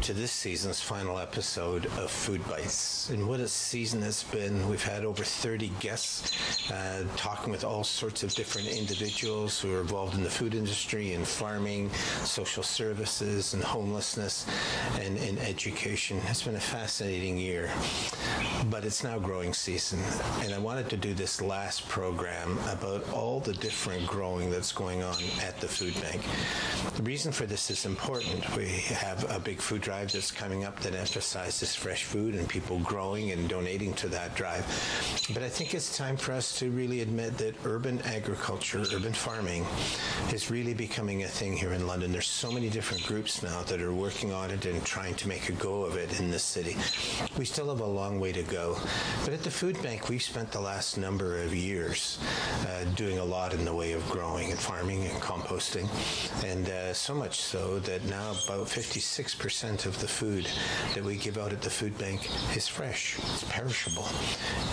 to this season's final episode of Food Bites. And what a season it's been. We've had over 30 guests talking with all sorts of different individuals who are involved in the food industry and farming, social services and homelessness and in education. It's been a fascinating year, but it's now growing season. And I wanted to do this last program about all the different growing that's going on at the food bank. The reason for this is important. We have a big food drive that's coming up that emphasizes fresh food and people growing and donating to that drive. But I think it's time for us to really admit that urban agriculture, urban farming, is really becoming a thing here in London. There's so many different groups now that are working on it and trying to make a go of it in this city. We still have a long way to go. But at the food bank, we've spent the last number of years doing a lot in the way of growing and farming and composting. And so much so that now about 56% of the food that we give out at the food bank is fresh. It's perishable.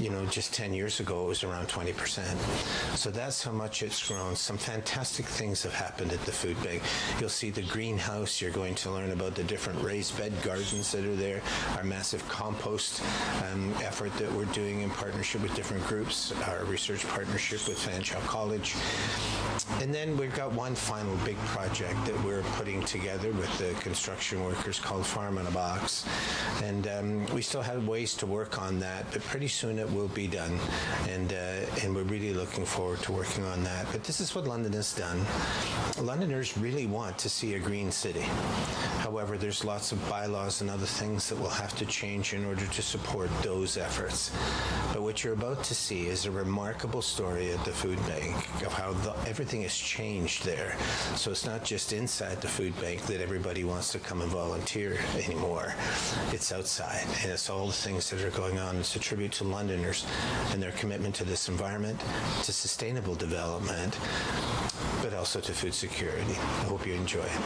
You know, just 10 years ago, it was around 20%. So that's how much it's grown. Some fantastic things have happened at the food bank. You'll see the greenhouse. You're going to learn about the different raised bed gardens that are there, our massive compost effort that we're doing in partnership with different groups, our research partnership with Fanshawe College. And then we've got one final big project that we're putting together with the construction workers called Farm in a Box. And we still have ways to work on that, but pretty soon it will be done. And we're really looking forward to working on that. But this is what London has done. Londoners really want to see a green city. However, there's lots of bylaws and other things that will have to change in order to support those efforts. But what you're about to see is a remarkable story at the food bank of how everything has changed there. So it's not just inside the food bank that everybody wants to come and volunteer anymore. It's outside, and it's all the things that are going on. It's a tribute to Londoners and their commitment to this environment, to sustainable development, but also to food security. I hope you enjoy it.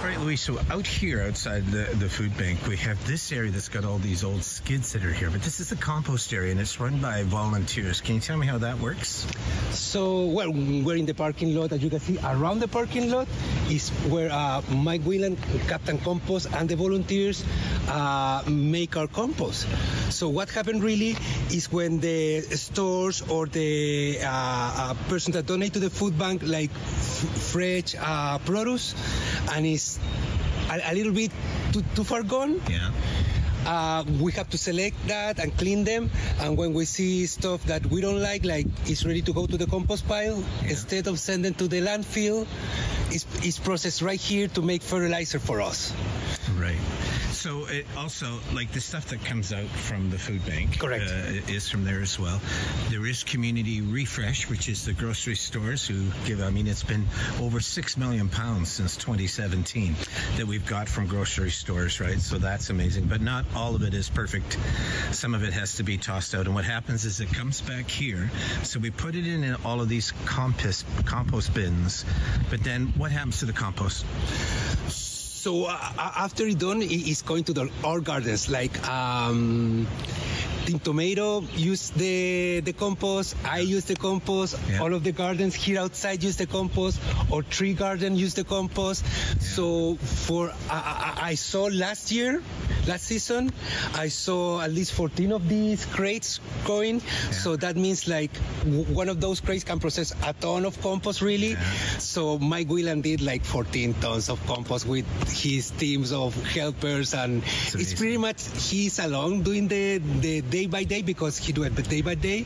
All right, Luis, so out here outside the food bank, we have this area that's got all these old skids that are here, but this is the compost area, and it's run by volunteers. Can you tell me how that works? So, well, we're in the parking lot. As you can see, around the parking lot is where Mike Whelan, Captain Compost, and the volunteers make our compost. So what happened really is when the stores or the person that donate to the food bank, like fresh produce, and it's a little bit too far gone. Yeah. We have to select that and clean them, and when we see stuff that we don't like it's ready to go to the compost pile, instead of sending to the landfill, it's processed right here to make fertilizer for us. Right. So it also, like the stuff that comes out from the food bank, correct, is from there as well. There is Community Refresh, which is the grocery stores who give, I mean, it's been over £6 million since 2017 that we've got from grocery stores, right? So that's amazing. But not all of it is perfect. Some of it has to be tossed out. And what happens is it comes back here. So we put it in all of these compost bins. But then what happens to the compost? So after it's done, it's going to our gardens. Like Team Tomato use the compost. I use the compost. Yeah. All of the gardens here outside use the compost. Or Tree Garden use the compost. Yeah. So I saw last season, I saw at least 14 of these crates going. Yeah. So that means like one of those crates can process a ton of compost, really. Yeah. So Mike Whelan did like 14 tons of compost with his teams of helpers, and it's pretty much he's alone doing the day by day because he do it day by day.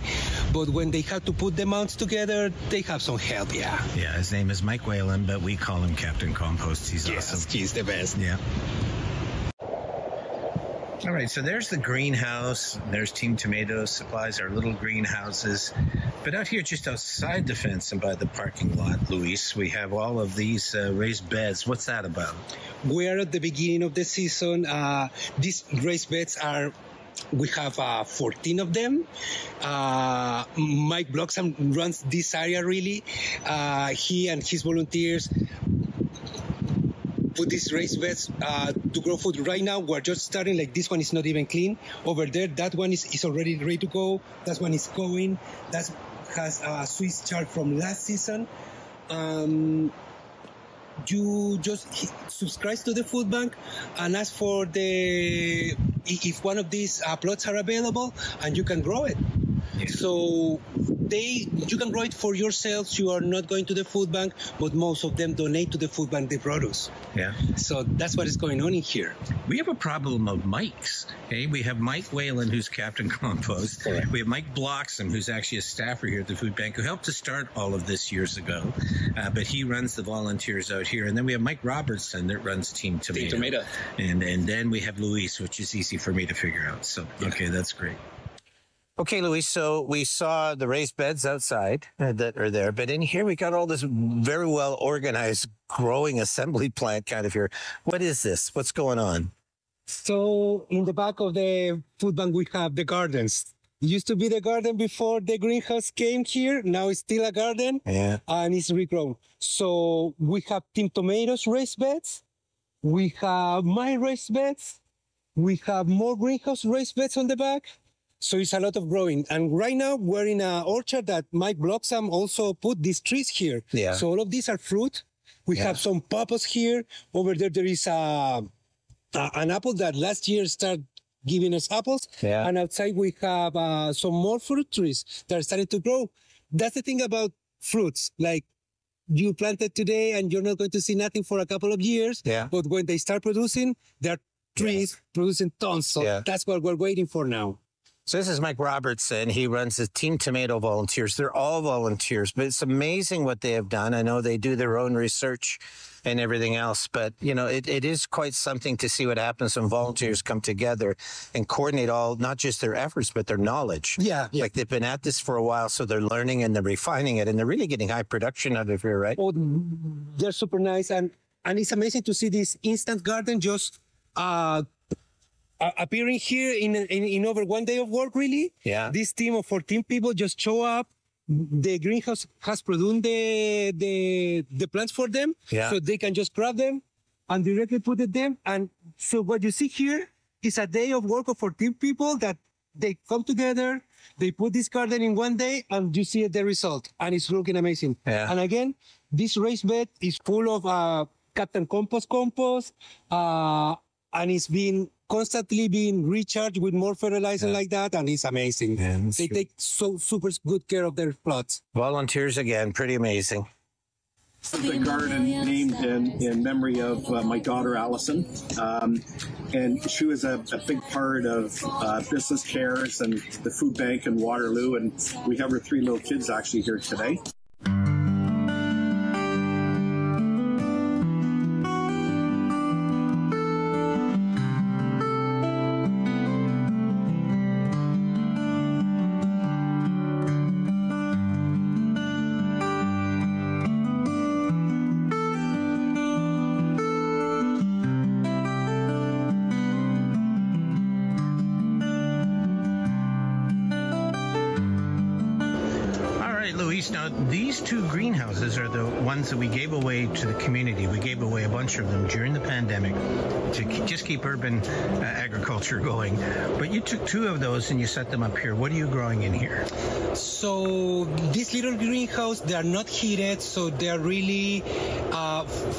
But when they have to put the mounts together, they have some help. Yeah. Yeah. His name is Mike Whelan, but we call him Captain Compost. He's awesome. He's the best. Yeah. All right, so there's the greenhouse. There's Team Tomato supplies our little greenhouses. But out here, just outside the fence and by the parking lot, Luis, we have all of these raised beds. What's that about? We're at the beginning of the season. These raised beds we have 14 of them. Mike Bloxham runs this area really. He and his volunteers put these raised beds to grow food. Right now, we're just starting. Like this one is not even clean. Over there, that one is already ready to go. That one is going. That has a Swiss chard from last season. you just subscribe to the food bank and ask for if one of these plots are available, and you can grow it. Yeah. So you can grow it for yourselves. You are not going to the food bank, but most of them donate to the food bank the produce. Yeah. So that's what is going on in here. We have a problem of Mike's. Okay? We have Mike Whalen, who's Captain Compost. Correct. We have Mike Bloxham, who's actually a staffer here at the food bank, who helped to start all of this years ago. But he runs the volunteers out here. And then we have Mike Robertson that runs Team Tomato. And then we have Luis, which is easy for me to figure out. So, okay, that's great. Okay, Luis, so we saw the raised beds outside that are there, but in here we got all this very well organized growing assembly plant kind of here. What is this? What's going on? So in the back of the food bank, we have the gardens. It used to be the garden before the greenhouse came here. Now it's still a garden, and it's regrown. So we have Team Tomatoes raised beds. We have my raised beds. We have more greenhouse raised beds on the back. So it's a lot of growing. And right now we're in an orchard that Mike Bloxham also put these trees here. Yeah. So all of these are fruit. We have some papas here. Over there is an apple that last year started giving us apples. Yeah. And outside we have some more fruit trees that are starting to grow. That's the thing about fruits. Like, you planted today and you're not going to see nothing for a couple of years. Yeah. But when they start producing, they're trees producing tons. So that's what we're waiting for now. So this is Mike Robertson. He runs the Team Tomato volunteers. They're all volunteers, but it's amazing what they have done. I know they do their own research and everything else, but, you know, it is quite something to see what happens when volunteers come together and coordinate all, not just their efforts, but their knowledge. Yeah. Like they've been at this for a while, so they're learning and they're refining it, and they're really getting high production out of here, right? Oh, they're super nice. And it's amazing to see this instant garden just appearing here in over 1 day of work, really. Yeah. This team of 14 people just show up. The greenhouse has produced the plants for them, so they can just grab them and directly put it there. And so what you see here is a day of work of 14 people that they come together, they put this garden in 1 day, and you see the result, and it's looking amazing. Yeah. And again, this raised bed is full of Captain Compost, and it's constantly being recharged with more fertilizer like that, and it's amazing. Yeah, they take super good care of their plots. Volunteers again, pretty amazing. The garden named in memory of my daughter Allison, and she was a big part of business cares and the food bank in Waterloo, and we have her 3 little kids actually here today. Now, these 2 greenhouses are the ones that we gave away to the community. We gave away a bunch of them during the pandemic to just keep urban agriculture going. But you took 2 of those and you set them up here. What are you growing in here? So these little greenhouses, they are not heated, so they are really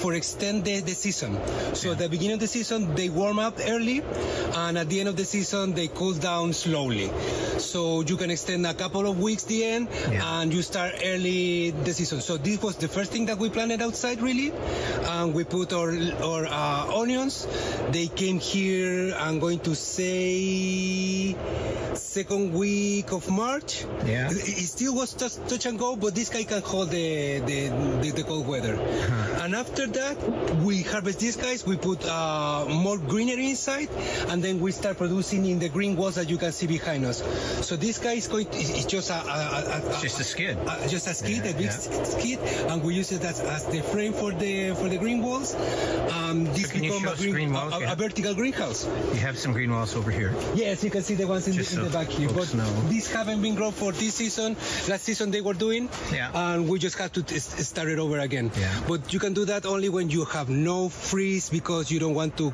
for extended the season. So at the beginning of the season, they warm up early, and at the end of the season, they cool down slowly. So you can extend a couple of weeks the end, and you start early the season. So this was the first thing that we planted outside, really. And we put our onions. They came here, I'm going to say, second week of March. Yeah. It still was just touch and go, but this guy can hold the cold weather. And after that, we harvest these guys. We put more greenery inside, and then we start producing in the green walls that you can see behind us. So this guy is it's just just a skid. Just a skid, a big skid, and we use it as the frame for the green walls. This becomes a vertical greenhouse. You have some green walls over here. Yes, you can see the ones in the back here. But these haven't been grown for this season. Last season they were doing, and we just have to start it over again. Yeah. But you can do that only when you have no freeze, because you don't want to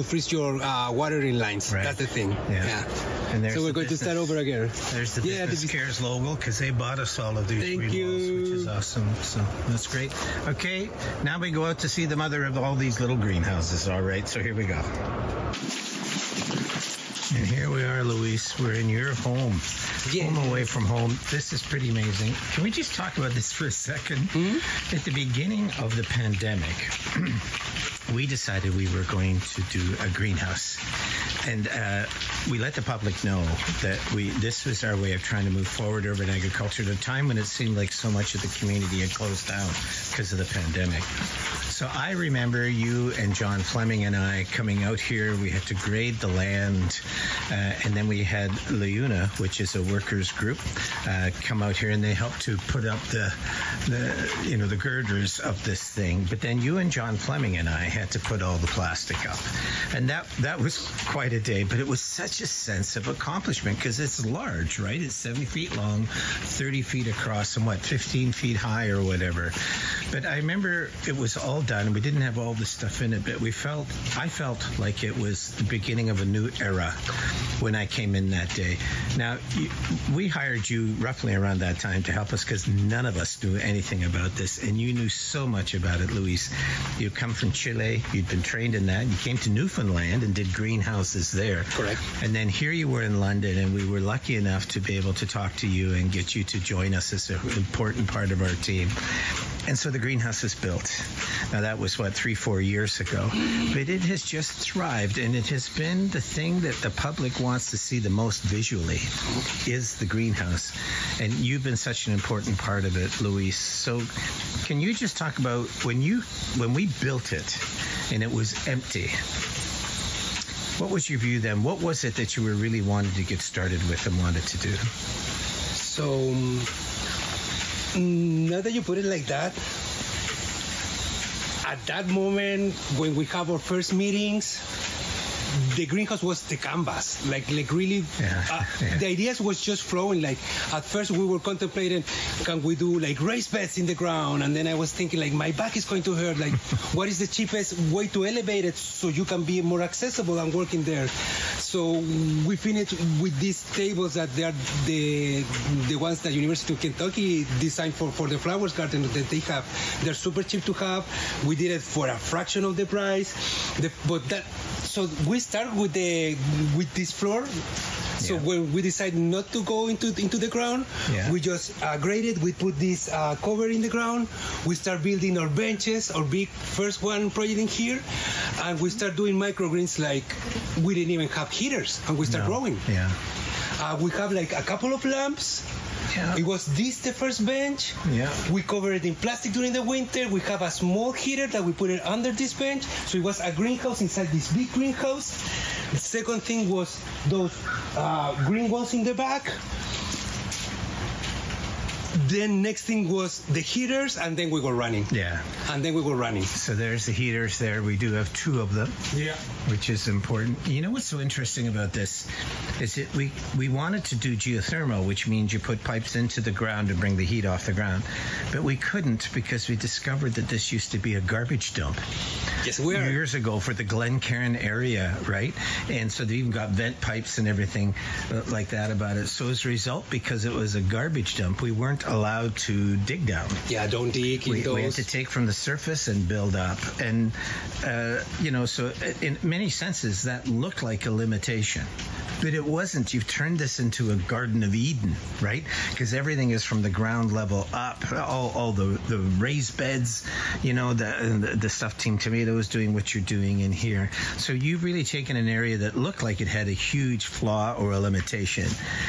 freeze your watering lines. Right. That's the thing. Yeah. And there's so we're going to start over again. There's the Business Cares logo, because they bought us all of these green walls, which is awesome. So that's great. Okay, now we go out to see the mother of all these little greenhouses. All right, so here we go. And here we are, Luis. We're in your home. Home away from home. This is pretty amazing. Can we just talk about this for a second? At the beginning of the pandemic, we decided we were going to do a greenhouse. And we let the public know that this was our way of trying to move forward urban agriculture at a time when it seemed like so much of the community had closed down because of the pandemic. So I remember you and John Fleming and I coming out here. We had to grade the land, and then we had Leuna, which is a workers group, come out here, and they helped to put up the girders of this thing. But then you and John Fleming and I had to put all the plastic up, and that was quite a day. But it was such a sense of accomplishment because it's large, right? It's 70 feet long, 30 feet across, and 15 feet high or whatever. But I remember it was all done, and we didn't have all this stuff in it, but I felt like it was the beginning of a new era when I came in that day. Now, we hired you roughly around that time to help us because none of us knew anything about this, and you knew so much about it, Luis. You come from Chile, you'd been trained in that, you came to Newfoundland and did greenhouses there. Correct. And then here you were in London, and we were lucky enough to be able to talk to you and get you to join us as an important part of our team. And so the greenhouse is built. Now, that was, 3-4 years ago. But it has just thrived, and it has been the thing that the public wants to see the most visually, is the greenhouse. And you've been such an important part of it, Luis. So can you just talk about when we built it and it was empty, what was your view then? What was it that you were really wanted to get started with and wanted to do? So now that you put it like that, at that moment when we have our first meetings, the greenhouse was the canvas, like really. The ideas was just flowing. Like at first we were contemplating, can we do like raised beds in the ground? And then I was thinking, like, my back is going to hurt. Like, what is the cheapest way to elevate it so you can be more accessible and working there? So we finished with these tables that they are the ones that University of Kentucky designed for the flowers garden that they have. They're super cheap to have. We did it for a fraction of the price. So we start with this floor. So when we decide not to go into the ground, we just grade it. We put this cover in the ground. We start building our benches, our big first one project in here, and we start doing microgreens like we didn't even have heaters, and we start growing. We have like a couple of lamps. It was the first bench. We covered it in plastic during the winter. We have a small heater that we put it under this bench. So it was a greenhouse inside this big greenhouse. The second thing was those green walls in the back. Then next thing was the heaters, and then we go running. And then we go running. So there's the heaters there. We do have 2 of them. Which is important. You know what's so interesting about this is that we wanted to do geothermal, which means you put pipes into the ground to bring the heat off the ground. But we couldn't because we discovered that this used to be a garbage dump. Years ago for the Glen area, right? And so they even got vent pipes and everything like that about it. So as a result, because it was a garbage dump, we weren't allowed to dig down. Don't dig in those. We had to take from the surface and build up. And, so in many senses, that looked like a limitation. But it wasn't. You've turned this into a Garden of Eden, right? Because everything is from the ground level up. All the raised beds, the stuff Team Tomato is doing what you're doing in here. So you've really taken an area that looked like it had a huge flaw or a limitation,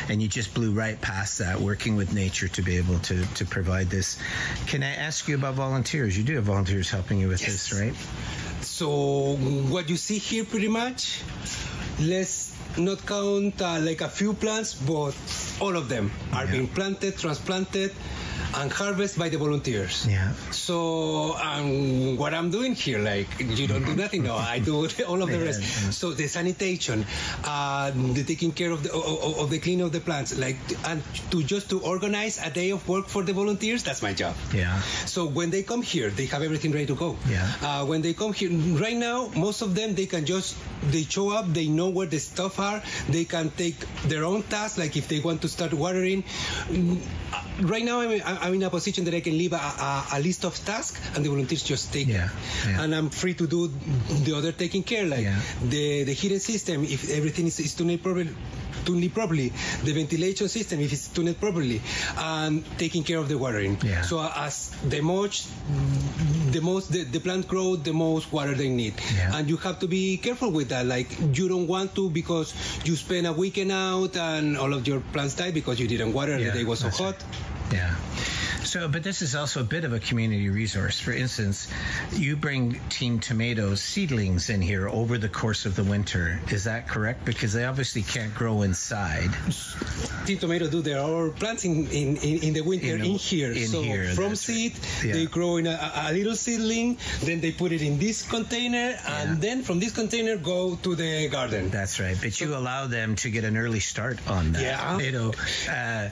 and you just blew right past that, working with nature to be able to provide this. Can I ask you about volunteers? You do have volunteers helping you with this, right? So what you see here pretty much, let's not count like a few plants, but all of them are being planted, transplanted. and harvest by the volunteers. Yeah. So what I'm doing here, like, you don't do nothing. No, I do all of the rest. So the sanitation, the taking care of the cleaning of the plants, like, and to organize a day of work for the volunteers. That's my job. Yeah. So when they come here, they have everything ready to go. Yeah. When they come here, right now, most of them, they show up, they know where the stuff are, they can take their own tasks, like if they want to start watering. Right now, I'm in a position that I can leave a list of tasks, and the volunteers just take it. And I'm free to do the other taking care, like the heating system, if everything is tuned properly, the ventilation system, if it's tuned properly, and taking care of the watering. So as the plant grows, the most water they need. And you have to be careful with that. Like, you don't want to, because you spend a weekend out and all of your plants die because you didn't water, the day was so hot. Yeah. So, but this is also a bit of a community resource. For instance, you bring Team Tomatoes seedlings in here over the course of the winter. Is that correct? Because they obviously can't grow inside. Team Tomatoes do their own plants in the winter in here. So from seed, they grow in a little seedling, then they put it in this container, and then from this container go to the garden. That's right. But you allow them to get an early start on that,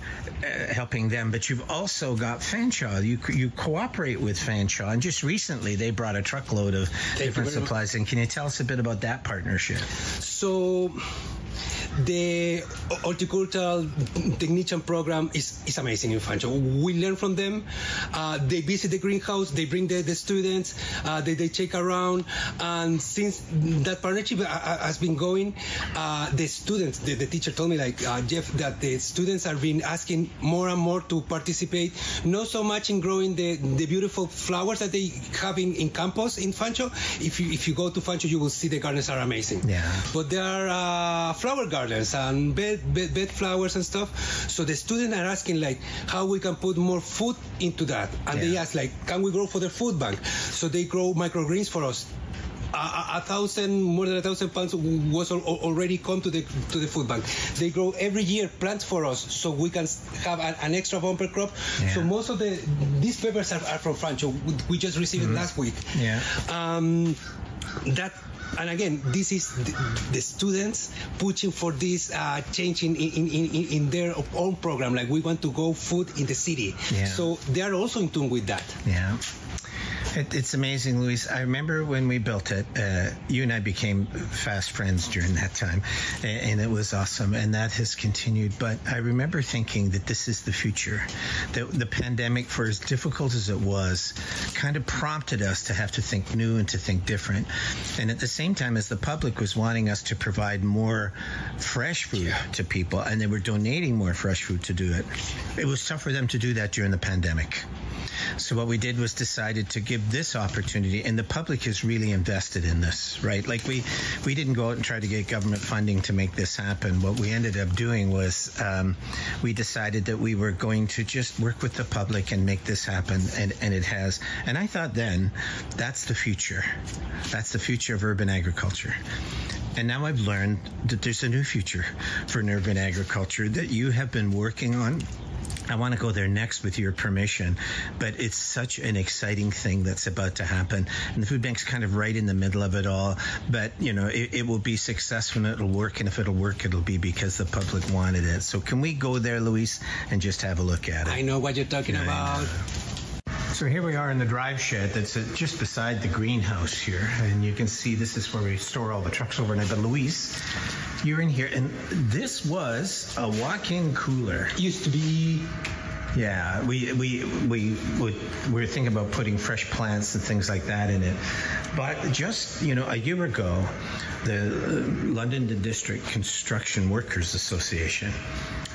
helping them. But you've also got Fanshawe. You cooperate with Fanshawe, and just recently they brought a truckload of different supplies. And can you tell us a bit about that partnership? So the horticultural technician program is amazing in Fanshawe. We learn from them. They visit the greenhouse, they bring the students, they check around, and since that partnership has been going, the students, the teacher told me, like, Jeff, that the students are being asking more and more to participate, not so much in growing the beautiful flowers that they have in campus in Fanshawe. If you go to Fanshawe, you will see the gardens are amazing. But there are flower gardens and bed flowers and stuff. So the students are asking, like, how we can put more food into that. And they ask, like, can we grow for the food bank? So they grow microgreens for us. More than 1,000 pounds was already come to the food bank. They grow every year plants for us, so we can have an extra bumper crop. So most of these peppers are from Fanshawe. We just received it last week. And again, this is the students pushing for this change in their own program. Like, we want to grow food in the city. So they are also in tune with that. It's amazing, Luis. I remember when we built it, you and I became fast friends during that time, and it was awesome, and that has continued. But I remember thinking that this is the future. The pandemic, for as difficult as it was, kind of prompted us to have to think new and to think different. And at the same time, as the public was wanting us to provide more fresh food to people, and they were donating more fresh food to do it, it was tough for them to do that during the pandemic. So what we did was decided to give this opportunity, and the public is really invested in this, right? Like, we didn't go out and try to get government funding to make this happen. What we ended up doing was we decided that we were going to just work with the public and make this happen, and it has. And I thought then, that's the future. That's the future of urban agriculture. And now I've learned that there's a new future for urban agriculture that you have been working on. I want to go there next with your permission, but it's such an exciting thing that's about to happen. And the food bank's kind of right in the middle of it all, but, you know, it will be successful and it'll work. And if it'll work, it'll be because the public wanted it. So can we go there, Luis, and just have a look at it? I know what you're talking about. So here we are in the drive shed that's just beside the greenhouse here. And you can see this is where we store all the trucks overnight. But Luis, you're in here, and this was a walk-in cooler. Used to be. Yeah, we were thinking about putting fresh plants and things like that in it. But just, you know, a year ago, the London District Construction Workers Association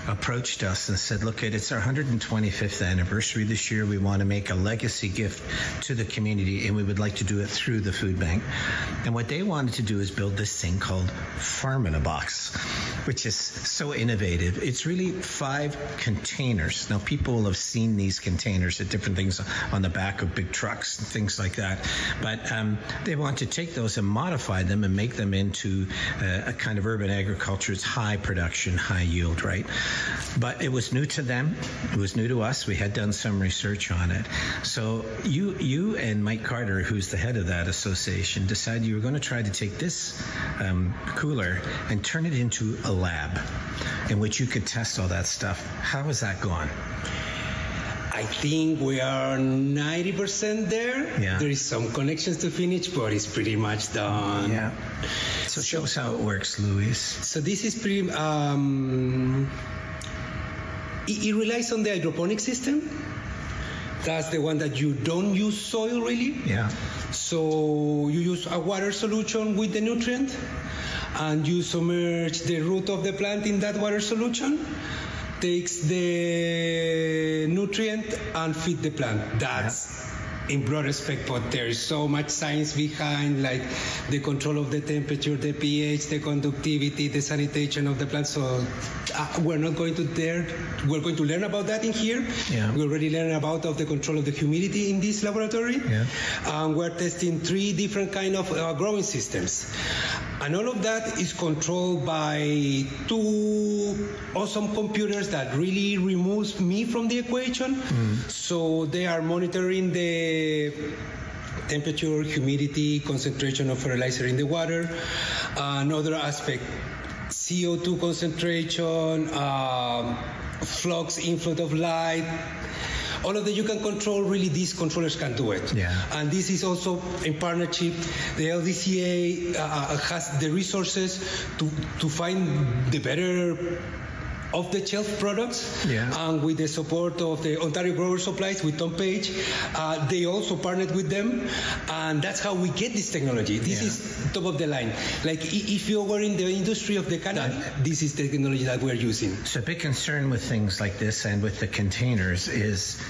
approached us and said, look, it's our 125th anniversary this year. We want to make a legacy gift to the community, and we would like to do it through the food bank. And what they wanted to do is build this thing called Farm in a Box, which is so innovative. It's really 5 containers. Now, people people will have seen these containers at different things on the back of big trucks and things like that. But they want to take those and modify them and make them into a kind of urban agriculture. It's high production, high yield, right? But it was new to them. It was new to us. We had done some research on it. So you and Mike Carter, who's the head of that association, decided you were going to try to take this cooler and turn it into a lab in which you could test all that stuff. How has that gone? I think we are 90% there. Yeah. There is some connections to finish, but it's pretty much done. Yeah. So show us how it works, Luis. So this is pretty... it relies on the hydroponic system. That's the one that you don't use soil, really. Yeah. So you use a water solution with the nutrient, and you submerge the root of the plant in that water solution, takes the nutrient and feed the plant. That's in broad respect, but there is so much science behind, like the control of the temperature, the pH, the conductivity, the sanitation of the plant. So we're not going to there. We're going to learn about that in here. Yeah. We already learned about the control of the humidity in this laboratory. Yeah. And we're testing 3 different kind of growing systems. And all of that is controlled by 2 awesome computers that really removes me from the equation. So they are monitoring the temperature, humidity, concentration of fertilizer in the water. Another aspect, CO2 concentration, flux, inflow of light. All of that you can control. Really, these controllers can do it. Yeah. And this is also in partnership. The LDCA has the resources to find the better off-the-shelf products. Yeah. And with the support of the Ontario Grower Supplies with Tom Page, they also partnered with them. And that's how we get this technology. This is top of the line. Like if you were in the industry of the cannabis, this is the technology that we're using. So a big concern with things like this and with the containers is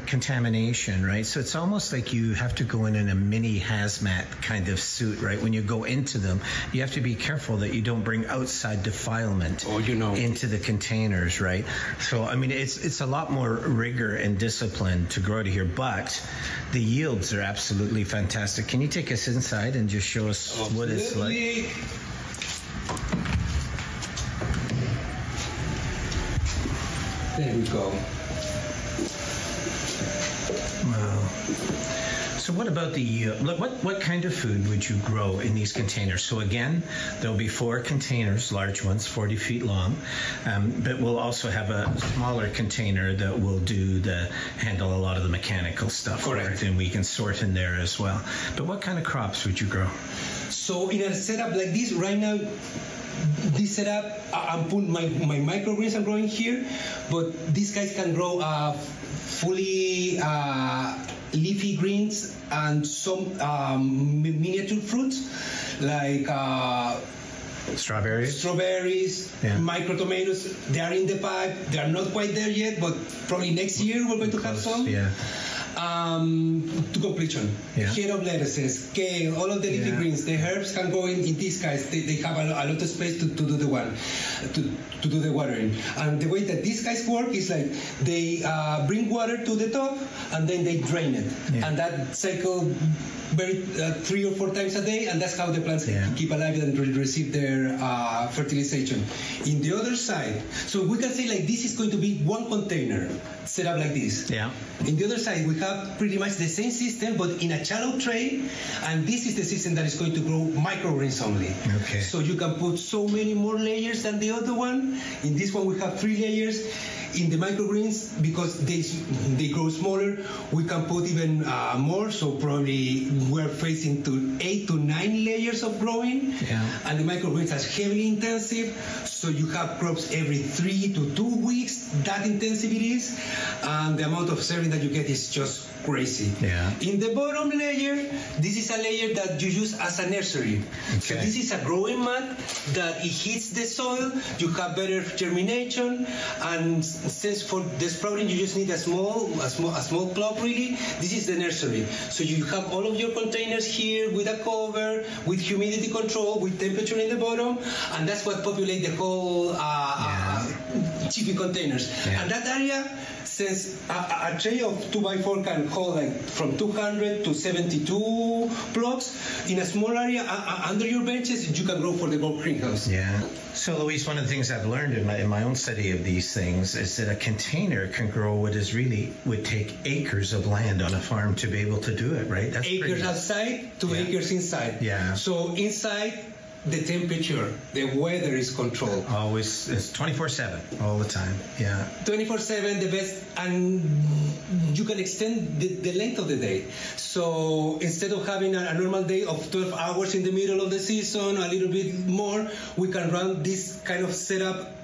contamination, right? So it's almost like you have to go in a mini hazmat kind of suit, right? When you go into them, you have to be careful that you don't bring outside defilement into the containers, right? So, I mean, it's a lot more rigor and discipline to grow to here, but the yields are absolutely fantastic. Can you take us inside and just show us what it's like? There we go. Wow. So what about the yield? What kind of food would you grow in these containers? So again, there'll be 4 containers, large ones, 40 feet long, but we'll also have a smaller container that will handle a lot of the mechanical stuff. Correct. And we can sort in there as well. But what kind of crops would you grow? So in a setup like this, right now, this setup, I'm putting my microgreens I'm growing here, but these guys can grow fully leafy greens and some miniature fruits like strawberries, micro tomatoes. They are in the pipe. They are not quite there yet, but probably next year we're going to have some. Yeah. To completion. Head of lettuces, kale, all of the leafy greens. The herbs can go in these guys. They have a lot of space to do the watering. And the way that these guys work is like they bring water to the top and then they drain it. And that cycle 3 or 4 times a day, and that's how the plants keep alive and receive their fertilization. In the other side, so we can say like this is going to be one container set up like this. Yeah. In the other side, we have pretty much the same system, but in a shallow tray, and this is the system that is going to grow microgreens only. Okay. So you can put so many more layers than the other one. In this one, we have 3 layers. In the microgreens, because they grow smaller, we can put even more. So probably we're facing to 8 to 9 layers of growing. And the microgreens are heavily intensive. So you have crops every 3 to 2 weeks. That intensive it is. And the amount of serving that you get is just crazy. In the bottom layer, this is a layer that you use as a nursery. So this is a growing mat that it hits the soil. You have better germination, and since for the sprouting you just need a small plot really, this is the nursery. So you have all of your containers here with a cover, with humidity control, with temperature in the bottom, and that's what populates the whole chippy containers. And that area since a tray of 2x4 can hold like from 200 to 72 blocks, in a small area under your benches, you can grow for the gold greenhouse. Yeah. So, Luis, one of the things I've learned in my own study of these things is that a container can grow what is really would take acres of land on a farm to be able to do it, right? That's acres outside to acres inside. Yeah. So inside, the temperature, the weather is controlled. Always, it's 24/7, all the time. Yeah. 24/7, the best, and you can extend the length of the day. So instead of having a normal day of 12 hours in the middle of the season, a little bit more, we can run this kind of setup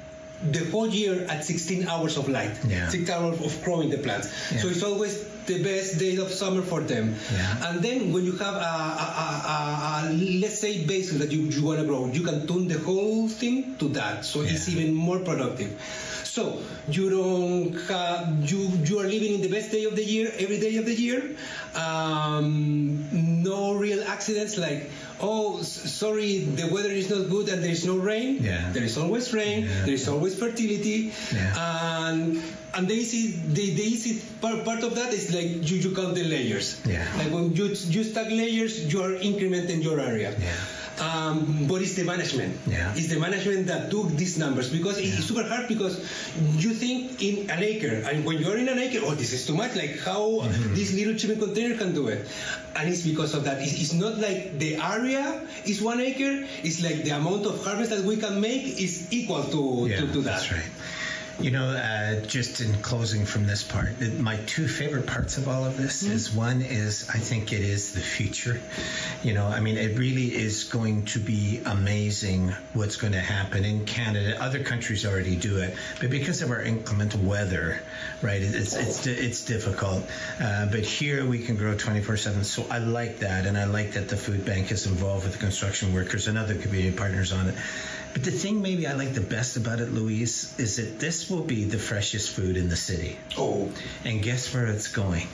the whole year at 16 hours of light, 6 hours of growing the plants. Yeah. So it's always the best days of summer for them. Yeah. And then when you have let's say basil that you want to grow, you can tune the whole thing to that. So it's even more productive. So you don't have, you are living in the best day of the year, every day of the year. No real accidents like, oh, sorry, the weather is not good and there is no rain. Yeah. There is always rain. Yeah. There is always fertility. Yeah. And the easy part of that is like you count the layers. Yeah. Like when you stack layers, you are incrementing your area. Yeah. But it's the management. Yeah. It's the management that do these numbers because it's super hard because you think in an acre, and when you're in an acre, oh, this is too much. Like how this little shipping container can do it, and it's because of that. It's not like the area is 1 acre. It's like the amount of harvest that we can make is equal to that. That's right. You know, just in closing from this part, my two favorite parts of all of this is one is I think it is the future. You know, I mean, it really is going to be amazing what's going to happen in Canada. Other countries already do it, but because of our inclement weather, right, it's difficult. But here we can grow 24/7. So I like that, and I like that the food bank is involved with the construction workers and other community partners on it. But the thing maybe I like the best about it, Luis, is that this will be the freshest food in the city. Oh. And guess where it's going?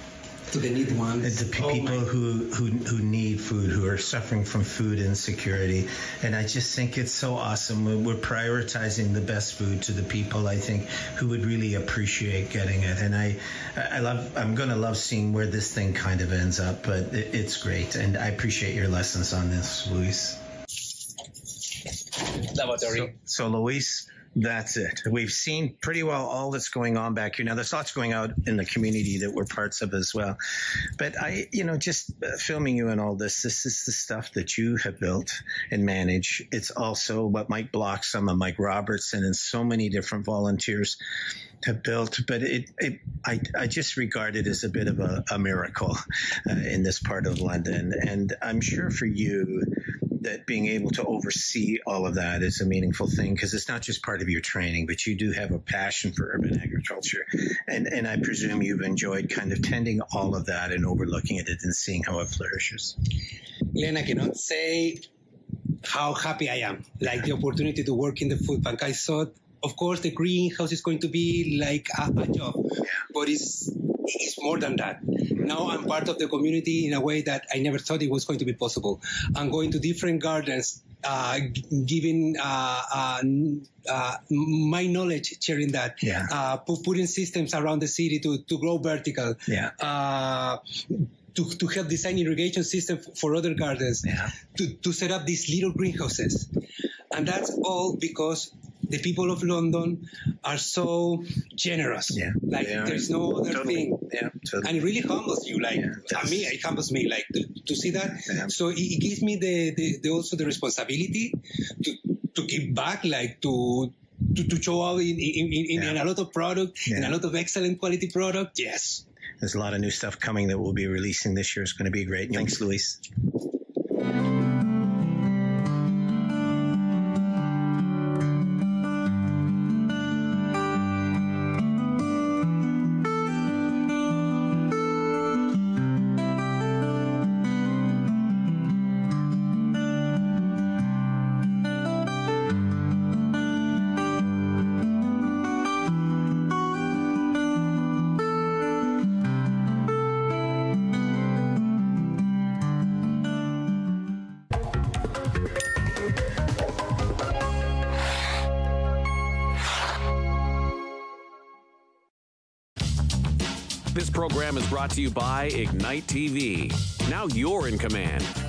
To the needy ones. The people who need food, who are suffering from food insecurity. And I just think it's so awesome. We're prioritizing the best food to the people, I think, who would really appreciate getting it. And I'm going to love seeing where this thing kind of ends up. But it's great. And I appreciate your lessons on this, Luis. So Luis, that's it. We've seen pretty well all that's going on back here. Now, there's lots going out in the community that we're parts of as well. But just filming you and all this is the stuff that you have built and manage. It's also what Mike Bloxham and Mike Robertson and so many different volunteers have built, but I just regard it as a bit of a miracle in this part of London. And I'm sure for you that being able to oversee all of that is a meaningful thing because it's not just part of your training, but you do have a passion for urban agriculture. And I presume you've enjoyed kind of tending all of that and overlooking it and seeing how it flourishes. Glen, I cannot say how happy I am, like the opportunity to work in the food bank. I thought, of course, the greenhouse is going to be like a job, but it's more than that. Now I'm part of the community in a way that I never thought it was going to be possible. I'm going to different gardens, giving my knowledge, sharing that, putting systems around the city to grow vertical, to help design irrigation system for other gardens, to set up these little greenhouses. And that's all because the people of London are so generous. Yeah. Like there's no other thing. Yeah, totally. And it really humbles you. Like it humbles me. Like to see that. Yeah. So it gives me the also the responsibility to give back. Like to show out in a lot of product, in a lot of excellent quality product. Yes. There's a lot of new stuff coming that we'll be releasing this year. It's going to be great. Thanks, Luis. This program is brought to you by Ignite TV. Now you're in command.